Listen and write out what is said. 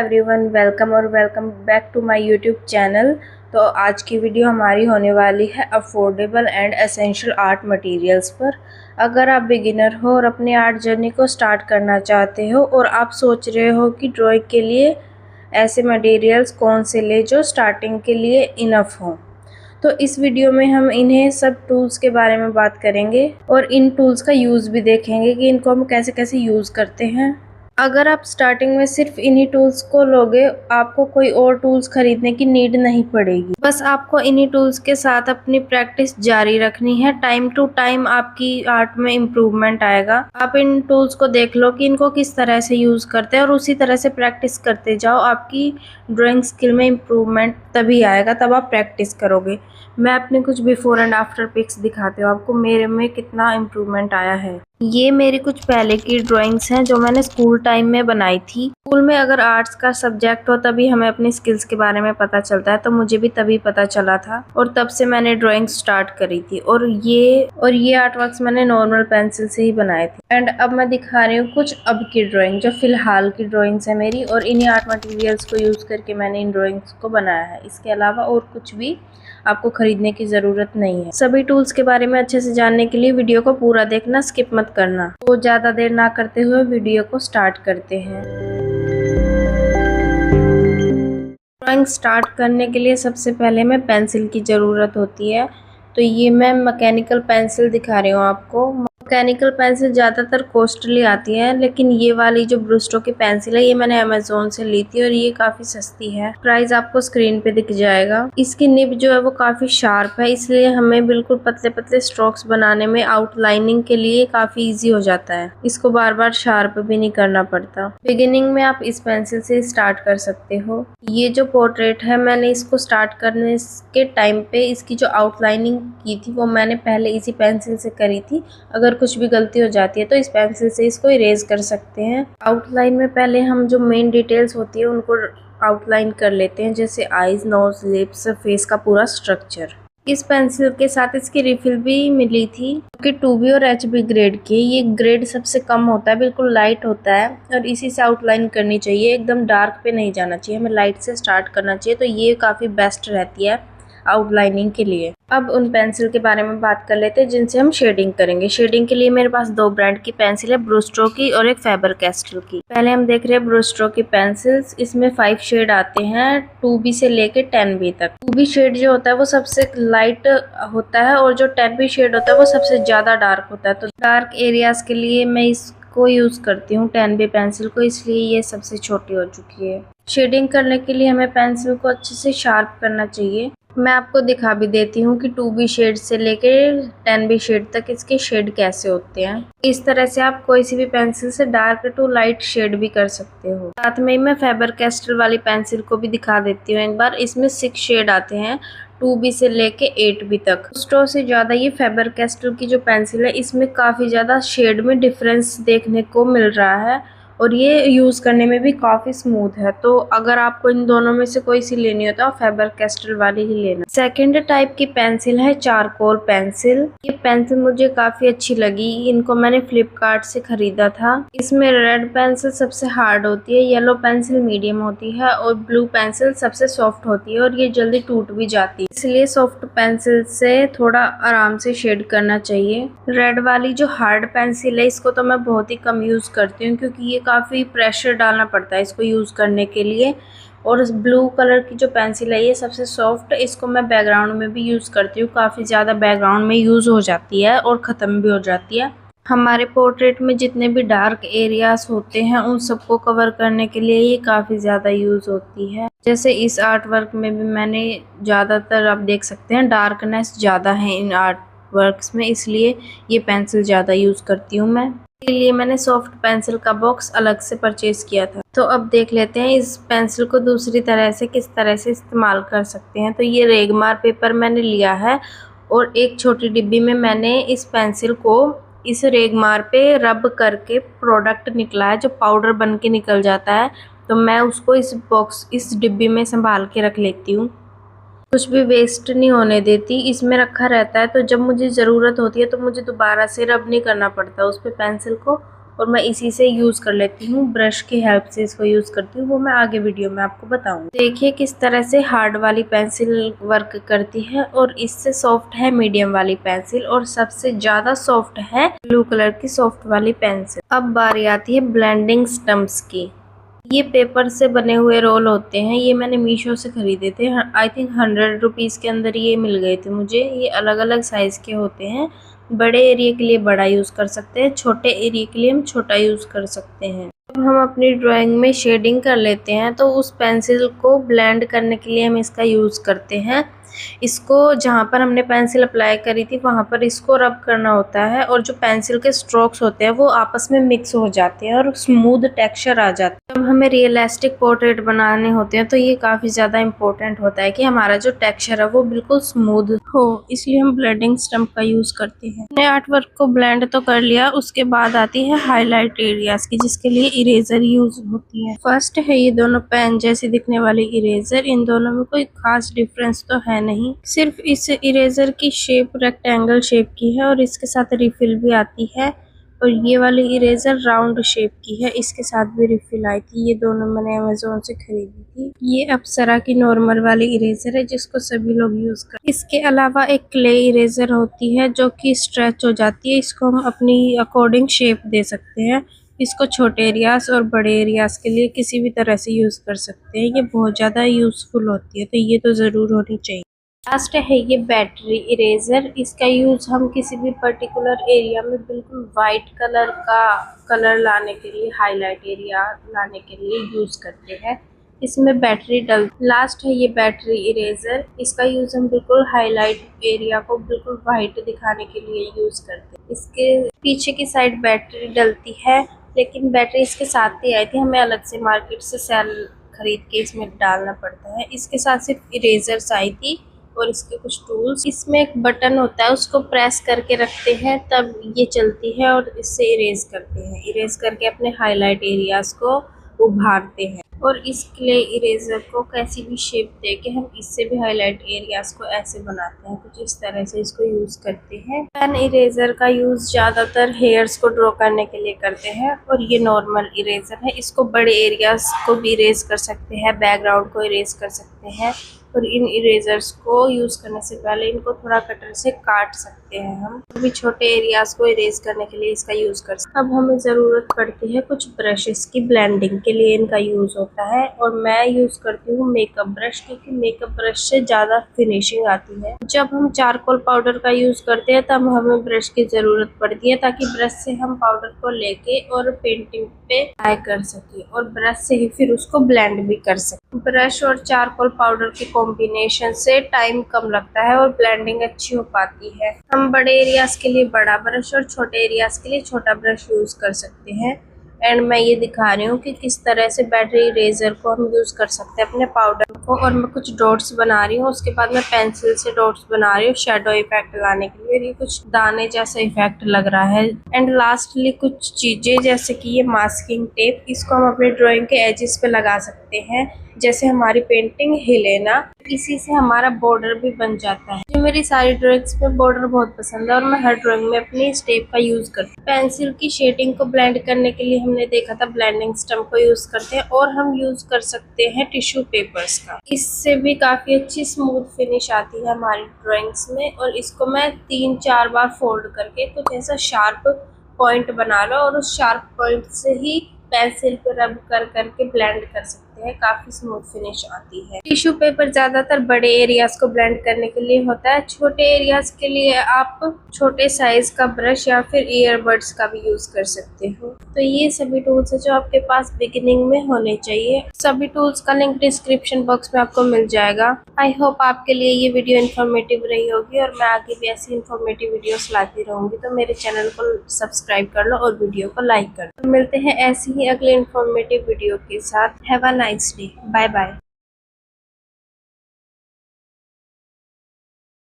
Everyone, welcome back to my YouTube channel. तो आज की वीडियो हमारी होने वाली है affordable and essential art materials पर। अगर आप बिगिनर हो और अपनी आर्ट जर्नी को स्टार्ट करना चाहते हो और आप सोच रहे हो कि ड्राइंग के लिए ऐसे मटेरियल्स कौन से ले जो स्टार्टिंग के लिए इनफ हो, तो इस वीडियो में हम इन्हें सब टूल्स के बारे में बात करेंगे और इन टूल्स का यूज़ भी देखेंगे कि इनको हम कैसे कैसे यूज़ करते हैं। अगर आप स्टार्टिंग में सिर्फ इन्हीं टूल्स को लोगे, आपको कोई और टूल्स खरीदने की नीड नहीं पड़ेगी। बस आपको इन्हीं टूल्स के साथ अपनी प्रैक्टिस जारी रखनी है। टाइम टू टाइम आपकी आर्ट में इम्प्रूवमेंट आएगा। आप इन टूल्स को देख लो कि इनको किस तरह से यूज़ करते हैं और उसी तरह से प्रैक्टिस करते जाओ। आपकी ड्राइंग स्किल में इम्प्रूवमेंट तभी आएगा, तब आप प्रैक्टिस करोगे। मैं अपने कुछ बिफोर एंड आफ्टर पिक्स दिखाती हूँ आपको मेरे में कितना इम्प्रूवमेंट आया है। ये मेरी कुछ पहले की ड्राइंग्स हैं जो मैंने स्कूल टाइम में बनाई थी। स्कूल में अगर आर्ट्स का सब्जेक्ट हो तभी हमें अपनी स्किल्स के बारे में पता चलता है, तो मुझे भी तभी पता चला था और तब से मैंने ड्राइंग स्टार्ट करी थी। और ये आर्ट वर्क्स मैंने नॉर्मल पेंसिल से ही बनाए थे। एंड अब मैं दिखा रही हूँ कुछ अब की ड्राइंग जो फिलहाल की ड्राइंग्स है मेरी, और इन्हीं आर्ट मटेरियल्स को यूज़ करके मैंने इन ड्राइंग्स को बनाया है। इसके अलावा और कुछ भी आपको खरीदने की ज़रूरत नहीं है। सभी टूल्स के बारे में अच्छे से जानने के लिए वीडियो को पूरा देखना, स्किप मत करना। तो ज़्यादा देर ना करते हुए वीडियो को स्टार्ट करते हैं। ड्राइंग स्टार्ट करने के लिए सबसे पहले हमें पेंसिल की ज़रूरत होती है। तो ये मैं मैकेनिकल पेंसिल दिखा रही हूँ आपको। मैकेनिकल पेंसिल ज़्यादातर कॉस्टली आती है, लेकिन ये वाली जो ब्रूस्टो की पेंसिल है ये मैंने अमेज़ोन से ली थी और ये काफ़ी सस्ती है। प्राइस आपको स्क्रीन पे दिख जाएगा। इसकी निब जो है वो काफ़ी शार्प है, इसलिए हमें बिल्कुल पतले पतले स्ट्रोक्स बनाने में आउटलाइनिंग के लिए काफ़ी ईजी हो जाता है। इसको बार बार शार्प भी नहीं करना पड़ता। बिगिनिंग में आप इस पेंसिल से स्टार्ट कर सकते हो। ये जो पोर्ट्रेट है मैंने इसको स्टार्ट करने के टाइम पे इसकी जो आउटलाइनिंग की थी वो मैंने पहले इसी पेंसिल से करी थी। अगर कुछ भी गलती हो जाती है तो इस पेंसिल से इसको इरेज कर सकते हैं। आउटलाइन में पहले हम जो मेन डिटेल्स होती है उनको आउटलाइन कर लेते हैं, जैसे आईज, नोज, लिप्स, फेस का पूरा स्ट्रक्चर। इस पेंसिल के साथ इसकी रिफिल भी मिली थी कि 2B और HB ग्रेड की। ये ग्रेड सबसे कम होता है, बिल्कुल लाइट होता है और इसी से आउटलाइन करनी चाहिए। एकदम डार्क पे नहीं जाना चाहिए, हमें लाइट से स्टार्ट करना चाहिए। तो ये काफ़ी बेस्ट रहती है आउटलाइनिंग के लिए। अब उन पेंसिल के बारे में बात कर लेते हैं जिनसे हम शेडिंग करेंगे। शेडिंग के लिए मेरे पास दो ब्रांड की पेंसिल है, ब्रूस्टो की और एक फैबर कैस्टल की। पहले हम देख रहे हैं ब्रूस्टो की पेंसिल्स। इसमें 5 शेड आते हैं 2B से लेके 10B तक। 2B शेड जो होता है वो सबसे लाइट होता है और जो 10B शेड होता है वो सबसे ज्यादा डार्क होता है। तो डार्क एरियाज के लिए मैं इसको यूज करती हूँ 10B पेंसिल को, इसलिए ये सबसे छोटी हो चुकी है। शेडिंग करने के लिए हमें पेंसिल को अच्छे से शार्प करना चाहिए। मैं आपको दिखा भी देती हूँ कि 2B शेड से लेके 10B शेड तक इसके शेड कैसे होते हैं। इस तरह से आप कोई सी भी पेंसिल से डार्क टू लाइट शेड भी कर सकते हो। साथ में मैं फैबर कैस्टल वाली पेंसिल को भी दिखा देती हूँ एक बार। इसमें 6 शेड आते हैं 2B से लेके 8B तक। ब्रूस्टो से ज़्यादा ये फैबर कैस्टल की जो पेंसिल है इसमें काफ़ी ज़्यादा शेड में डिफरेंस देखने को मिल रहा है और ये यूज़ करने में भी काफ़ी स्मूथ है। तो अगर आपको इन दोनों में से कोई सी लेनी हो तो आप फैबर कैस्टल वाली ही लेना। सेकंड टाइप की पेंसिल है चारकोल पेंसिल। ये पेंसिल मुझे काफ़ी अच्छी लगी। इनको मैंने फ्लिपकार्ट से खरीदा था। इसमें रेड पेंसिल सबसे हार्ड होती है, येलो पेंसिल मीडियम होती है और ब्लू पेंसिल सबसे सॉफ्ट होती है और ये जल्दी टूट भी जाती है, इसलिए सॉफ्ट पेंसिल से थोड़ा आराम से शेड करना चाहिए। रेड वाली जो हार्ड पेंसिल है इसको तो मैं बहुत ही कम यूज़ करती हूँ क्योंकि ये काफ़ी प्रेशर डालना पड़ता है इसको यूज़ करने के लिए। और ब्लू कलर की जो पेंसिल है ये सबसे सॉफ्ट, इसको मैं बैकग्राउंड में भी यूज़ करती हूँ। काफ़ी ज़्यादा बैकग्राउंड में यूज़ हो जाती है और ख़त्म भी हो जाती है। हमारे पोर्ट्रेट में जितने भी डार्क एरियाज होते हैं उन सबको कवर करने के लिए ये काफ़ी ज़्यादा यूज़ होती है। जैसे इस आर्ट वर्क में भी मैंने ज़्यादातर आप देख सकते हैं डार्कनेस ज़्यादा है इन आर्ट वर्क्स में, इसलिए ये पेंसिल ज़्यादा यूज़ करती हूँ मैं। इसलिए मैंने सॉफ्ट पेंसिल का बॉक्स अलग से परचेज किया था। तो अब देख लेते हैं इस पेंसिल को दूसरी तरह से किस तरह से इस्तेमाल कर सकते हैं। तो ये रेगमार पेपर मैंने लिया है और एक छोटी डिब्बी में मैंने इस पेंसिल को इस रेगमार पे रब करके प्रोडक्ट निकला है जो पाउडर बन के निकल जाता है। तो मैं उसको इस डिब्बी में संभाल के रख लेती हूँ, कुछ भी वेस्ट नहीं होने देती, इसमें रखा रहता है। तो जब मुझे ज़रूरत होती है तो मुझे दोबारा से रब नहीं करना पड़ता उस पे पेंसिल को, और मैं इसी से यूज़ कर लेती हूँ, ब्रश की हेल्प से इसको यूज़ करती हूँ, वो मैं आगे वीडियो में आपको बताऊँगी। देखिए किस तरह से हार्ड वाली पेंसिल वर्क करती है और इससे सॉफ्ट है मीडियम वाली पेंसिल और सबसे ज़्यादा सॉफ्ट है ब्लू कलर की सॉफ्ट वाली पेंसिल। अब बारी आती है ब्लेंडिंग स्टम्प्स की। ये पेपर से बने हुए रोल होते हैं, ये मैंने मीशो से खरीदे थे। आई थिंक 100 रुपीज़ के अंदर ये मिल गए थे मुझे। ये अलग अलग साइज़ के होते हैं, बड़े एरिया के लिए बड़ा यूज़ कर सकते हैं, छोटे एरिया के लिए हम छोटा यूज़ कर सकते हैं। जब हम अपनी ड्राइंग में शेडिंग कर लेते हैं तो उस पेंसिल को ब्लेंड करने के लिए हम इसका यूज़ करते हैं। इसको जहाँ पर हमने पेंसिल अप्लाई करी थी वहाँ पर इसको रब करना होता है और जो पेंसिल के स्ट्रोक्स होते हैं वो आपस में मिक्स हो जाते हैं और स्मूथ टेक्सचर आ जाता है। जब हमें रियलिस्टिक पोर्ट्रेट बनाने होते हैं तो ये काफ़ी ज़्यादा इम्पोर्टेंट होता है कि हमारा जो टेक्सचर है वो बिल्कुल स्मूथ हो, इसलिए हम ब्लेंडिंग स्टम्प का यूज़ करते हैं। हमने आर्ट वर्क को ब्लेंड तो कर लिया, उसके बाद आती है हाईलाइट एरियाज की, जिसके लिए इरेजर यूज होती है। फर्स्ट है ये दोनों पेन जैसी दिखने वाली इरेजर। इन दोनों में कोई खास डिफरेंस तो है नहीं, सिर्फ इस इरेजर की शेप रेक्टेंगल शेप की है और इसके साथ रिफिल भी आती है, और ये वाली इरेजर राउंड शेप की है, इसके साथ भी रिफिल आई थी। ये दोनों मैंने अमेज़न से खरीदी थी। ये अप्सरा की नॉर्मल वाली इरेजर है जिसको सभी लोग यूज कर। इसके अलावा एक क्ले इरेजर होती है जो कि स्ट्रेच हो जाती है, इसको हम अपनी अकॉर्डिंग शेप दे सकते हैं। इसको छोटे एरियाज और बड़े एरियाज के लिए किसी भी तरह से यूज कर सकते हैं। ये बहुत ज़्यादा यूजफुल होती है, तो ये तो ज़रूर होनी चाहिए। लास्ट है ये बैटरी इरेजर। इसका यूज़ हम किसी भी पर्टिकुलर एरिया में बिल्कुल वाइट कलर का कलर लाने के लिए, हाईलाइट एरिया लाने के लिए यूज़ करते हैं। इसमें बैटरी डल। लास्ट है ये बैटरी इरेजर। इसका यूज़ हम बिल्कुल हाईलाइट एरिया को बिल्कुल वाइट दिखाने के लिए यूज़ करते हैं। इसके पीछे की साइड बैटरी डलती है, लेकिन बैटरी इसके साथ ही आई थी, हमें अलग से मार्केट से सेल खरीद के इसमें डालना पड़ता है। इसके साथ सिर्फ इरेजर्स आई थी और इसके कुछ टूल्स। इसमें एक बटन होता है, उसको प्रेस करके रखते हैं तब ये चलती है और इससे इरेज करते हैं। इरेज करके अपने हाईलाइट एरियाज को उभारते हैं। और इस क्ले इरेजर को कैसी भी शेप देके हम इससे भी हाईलाइट एरियाज को ऐसे बनाते हैं, कुछ इस तरह से इसको यूज करते हैं। पेन इरेजर का यूज ज्यादातर हेयर्स को ड्रॉ करने के लिए करते हैं, और ये नॉर्मल इरेजर है। इसको बड़े एरियाज को भी इरेज कर सकते हैं, बैकग्राउंड को इरेज कर सकते हैं, और इन इरेजर्स को यूज करने से पहले इनको थोड़ा कटर से काट सकते हैं। हम भी छोटे एरियाज को इरेज करने के लिए इसका यूज कर सकते हैं। अब हमें जरूरत पड़ती है कुछ ब्रशेस की, ब्लेंडिंग के लिए इनका यूज होता है, और मैं यूज करती हूँ मेकअप ब्रश, क्योंकि मेकअप ब्रश से ज्यादा फिनिशिंग आती है। जब हम चारकोल पाउडर का यूज करते हैं तब हमें ब्रश की जरूरत पड़ती है, ताकि ब्रश से हम पाउडर को लेके और पेंटिंग पे अप्लाई कर सके, और ब्रश से ही फिर उसको ब्लेंड भी कर सके। ब्रश और चारकोल पाउडर के कॉम्बिनेशन से टाइम कम लगता है और ब्लेंडिंग अच्छी हो पाती है। हम बड़े एरियाज के लिए बड़ा ब्रश और छोटे एरियाज के लिए छोटा ब्रश यूज कर सकते हैं। एंड मैं ये दिखा रही हूँ कि किस तरह से बैटरी इरेजर को हम यूज कर सकते हैं अपने पाउडर को। और मैं कुछ डॉट्स बना रही हूँ, उसके बाद मैं पेंसिल से डॉट्स बना रही हूँ शेडो इफेक्ट लाने के लिए। ये कुछ दाने जैसा इफेक्ट लग रहा है। एंड लास्टली कुछ चीजें जैसे कि ये मास्किंग टेप, इसको हम अपने ड्राइंग के एजेस पे लगा सकते हैं, जैसे हमारी पेंटिंग हिले ना, इसी से हमारा बॉर्डर भी बन जाता है। जो मेरी सारी ड्राइंग्स में बॉर्डर बहुत पसंद है और मैं हर ड्राइंग में अपनी इस टेप का यूज करती हूँ। पेंसिल की शेडिंग को ब्लेंड करने के लिए हमने देखा था ब्लेंडिंग स्टम्प को यूज करते हैं, और हम यूज कर सकते हैं टिश्यू पेपर्स का। इससे भी काफी अच्छी स्मूथ फिनिश आती है हमारी ड्राइंग्स में। और इसको मैं 3-4 बार फोल्ड करके कुछ ऐसा शार्प पॉइंट बना लो, और उस शार्प पॉइंट से ही पेंसिल पे रब कर करके ब्लेंड कर सकते हैं, काफी स्मूथ फिनिश आती है। टिश्यू पेपर ज्यादातर बड़े एरियाज को ब्लेंड करने के लिए होता है, छोटे एरियाज के लिए आप छोटे साइज का ब्रश या फिर ईयरबड्स का भी यूज कर सकते हो। तो ये सभी टूल्स है जो आपके पास बिगिनिंग में होने चाहिए। सभी टूल्स का लिंक डिस्क्रिप्शन बॉक्स में आपको मिल जाएगा। आई होप आपके लिए ये वीडियो इन्फॉर्मेटिव रही होगी, और मैं आगे भी ऐसी इन्फॉर्मेटिव वीडियोस लाती रहूंगी। तो मेरे चैनल को सब्सक्राइब कर लो और वीडियो को लाइक कर लो। तो मिलते हैं ऐसी ही अगले इन्फॉर्मेटिव वीडियो के साथ। Have a nice day. Bye bye.